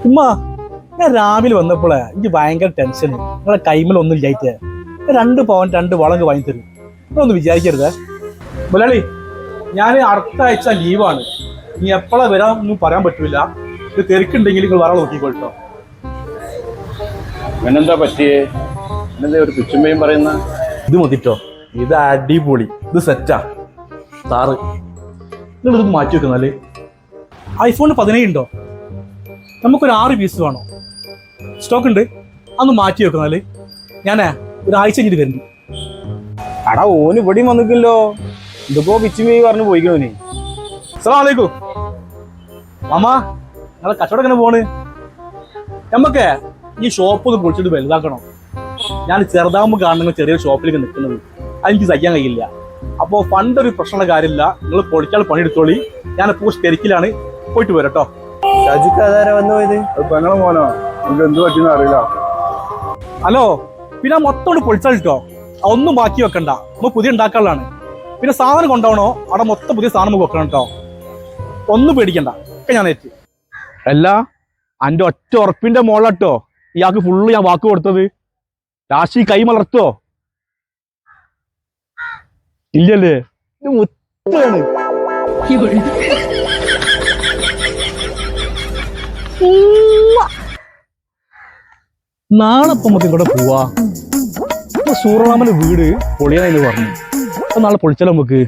ഉമ്മ ഞാൻ രാവിലെ വന്നപ്പോളേ എനിക്ക് ഭയങ്കര ടെൻഷൻ. നിങ്ങളെ കൈമലൊന്നും ഇല്ലായിട്ട് 2 പവൻ 2 വളങ്ങ് വാങ്ങി തരും. നിങ്ങളൊന്നും വിചാരിക്കരുത് മുതലാളി. ഞാൻ അടുത്ത ആഴ്ച ലീവാണ്. നീ എപ്പോഴാ വരാമെന്നും പറയാൻ പറ്റൂല. ഇത് തിരക്കുണ്ടെങ്കിൽ നിങ്ങൾ വരാൻ നോക്കിക്കോട്ടോ. ഇവനെന്താ പറ്റിയേ? ഇന്നെന്താ ഒരു പിച്ചുമ്പയും പറയുന്ന? ഇത് മതിട്ടോ, ഇത് അടിപൊളി, ഇത് സെറ്റാ സാറ്. നിങ്ങളിത് മാറ്റി വെക്കുന്നാല്. ഐഫോൺ 17 ഉണ്ടോ? നമുക്കൊരു 6 പീസ് വേണോ? സ്റ്റോക്ക് ഉണ്ട്, അതൊന്ന് മാറ്റി വെക്കുന്നാല്. ഞാനേ ഒരാഴ്ച കഴിഞ്ഞിട്ട് വരുന്നു. അടാ ഓന് ഇവിടെയും വന്നിക്കില്ലോ. ഇതിപ്പോ പിച്ചുമേ പറഞ്ഞു പോയിക്കണോന്. അസ്സലാമു അലൈക്കും മാമാ. നിങ്ങളെ കച്ചവടം എങ്ങനെ പോണ്? നമ്മക്ക് ഈ ഷോപ്പ് ഒന്ന് പൊളിച്ചിട്ട് വലുതാക്കണം. ഞാൻ ചെറുതാകുമ്പോൾ കാണുന്ന ചെറിയൊരു ഷോപ്പിലേക്ക് നിൽക്കുന്നത് അതെനിക്ക് സഹിക്കാൻ കഴിയില്ല. അപ്പോൾ ഫണ്ട് ഒരു പ്രശ്നമുള്ള കാര്യമില്ല. നിങ്ങൾ പൊളിച്ചാൽ പണിയെടുത്തോളി. ഞാനിപ്പോൾ തിരക്കിലാണ്, പോയിട്ട് വരാം കേട്ടോ. ഷാജുക്കാരെ വന്നു പോയത് അത് പെങ്ങളെ മോനോ? നമുക്ക് എന്ത് പറ്റിയെന്ന് അറിയില്ല. ഹലോ, പിന്നെ മൊത്തം കൊണ്ട് പൊളിച്ചാൽ കേട്ടോ, ഒന്നും ബാക്കി വെക്കണ്ട. നമ്മൾ പുതിയ ഉണ്ടാക്കാനുള്ളതാണ്. പിന്നെ സാധനം കൊണ്ടുപോകണോ അവിടെ മൊത്തം പുതിയ സാധനം നമുക്ക് വെക്കണം കേട്ടോ. ഒന്നും പേടിക്കണ്ട, ഒക്കെ ഞാൻ ഏറ്റ്. അല്ല, എൻ്റെ ഒറ്റ ഉറപ്പിന്റെ മോളട്ടോ ഇയാൾക്ക് ഫുള്ള് ഞാൻ വാക്ക് കൊടുത്തത്. ലാസ്റ്റ് കൈ മലർത്തോ ഇല്ലല്ലേ? ഇത് മുത്താണ്. നാളെ ഇപ്പൊ നമുക്ക് ഇവിടെ പോവാ. സൂററാമന്റെ വീട് പൊളിയാനായി പറഞ്ഞു. അപ്പൊ നാളെ പൊളിച്ചാലോ നമുക്ക്.